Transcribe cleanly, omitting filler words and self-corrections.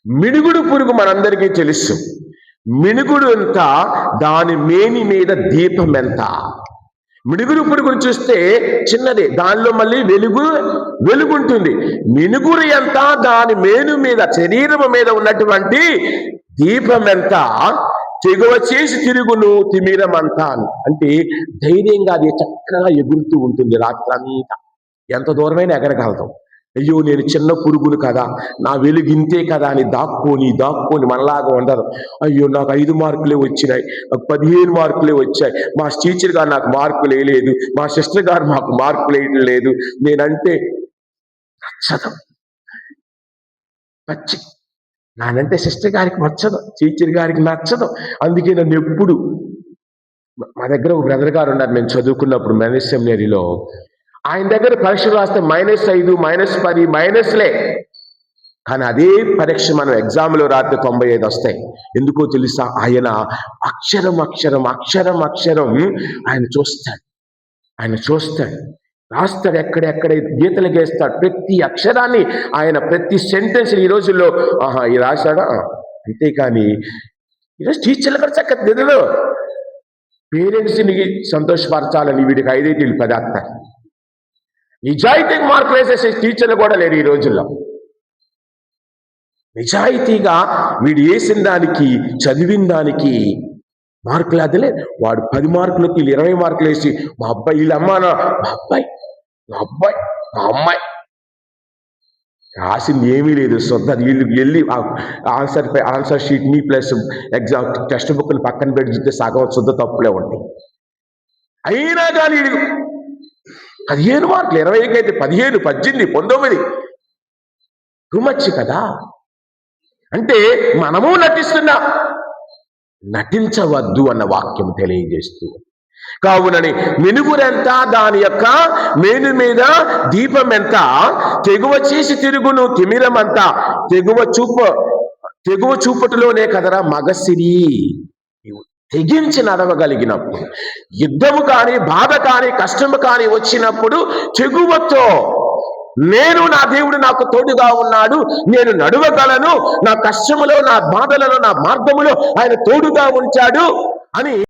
మినుగుడు పురుగు మనందరికీ తెలుసు. మినుగుడు ఎంత, దాని మేని మీద దీపం ఎంత. మినుగురు పురుగును చూస్తే చిన్నదే, దానిలో మళ్ళీ వెలుగుంటుంది. మినుగురు ఎంత, దాని మేను మీద శరీరము మీద ఉన్నటువంటి దీపం ఎంత. తెగువ చేసి తిరుగును తిమిరమంతా అని అంటే ధైర్యంగా అది చక్కగా ఎగురుతూ ఉంటుంది రాత్రంతా. ఎంత దూరమైనా ఎగరగలదు. అయ్యో నేను చిన్న పురుగును కదా, నా వెలుగు ఇంతే కదా అని దాక్కొని మనలాగా ఉండదు. అయ్యో నాకు 5 మార్కులే వచ్చినాయి, నాకు 15 మార్కులే వచ్చాయి, మా టీచర్ గారు నాకు మార్కులు వేయలేదు, మా సిస్టర్ గారు మాకు మార్కులు వేయడం లేదు, నేనంటే నచ్చదు. నానంటే సిస్టర్ గారికి నచ్చదు, టీచర్ గారికి నచ్చదు. అందుకే నన్ను ఎప్పుడు, మా దగ్గర ఒక బ్రదర్ గారు ఉన్నారు, నేను చదువుకున్నప్పుడు మెనస్ సెమినరీలో. ఆయన దగ్గర పరీక్షలు రాస్తే -5, -10 మైనస్లే. కానీ అదే పరీక్ష మనం ఎగ్జామ్లో రాస్తే 95 వస్తాయి. ఎందుకో తెలుసా? ఆయన అక్షరం ఆయన చూస్తాడు, రాస్తాడు, ఎక్కడెక్కడ గీతలు గీస్తాడు. ప్రతి అక్షరాన్ని ఆయన, ప్రతి సెంటెన్స్ ఈ రోజుల్లో ఇది రాశాడా. అంతేకాని ఈరోజు టీచర్లు కూడా చక్కగా నిధులు పేరెంట్స్ని సంతోషపరచాలని వీడికి 5 10 వేస్తారు. నిజాయితీగా మార్కులు వేసేసే టీచర్లు కూడా లేరు ఈ రోజుల్లో. నిజాయితీగా వీడు వేసిన దానికి, చదివిన దానికి మార్కులు అదలే. వాడు 10 మార్కులకి 20 మార్కులు వేసి మా అబ్బాయి, వీళ్ళమ్మా మా అమ్మాయి రాసింది ఏమీ లేదు, వీళ్ళు వెళ్ళి ఆన్సర్ షీట్ని ప్లస్ ఎగ్జామ్ టెక్స్ట్ బుక్ని పక్కన పెట్టి చూస్తే సగం శుద్ధ తప్పులే ఉంటాయి. అయినా కానీ 15 మార్కులు, 20కి అయితే 15, 18, 19 టూ మచ్ కదా. అంటే మనము నటించవద్దు అన్న వాక్యం తెలియజేస్తూ, కావునని మినుగురెంత, దాని యొక్క మేను మీద దీపం ఎంత. తెగువ చేసి తిరుగును తిమిరమంతా. తెగువ చూపుటలోనే కదరా మగసిరి. తెగించి నడవగలిగినప్పుడు, యుద్ధము కానీ, బాధ కానీ, కష్టము కానీ వచ్చినప్పుడు తెగువతో నేను, నా దేవుడు నాకు తోడుగా ఉన్నాడు, నేను నడవగలను, నా కష్టములో, నా బాధలలో, నా మార్గములో ఆయన తోడుగా ఉంచాడు అని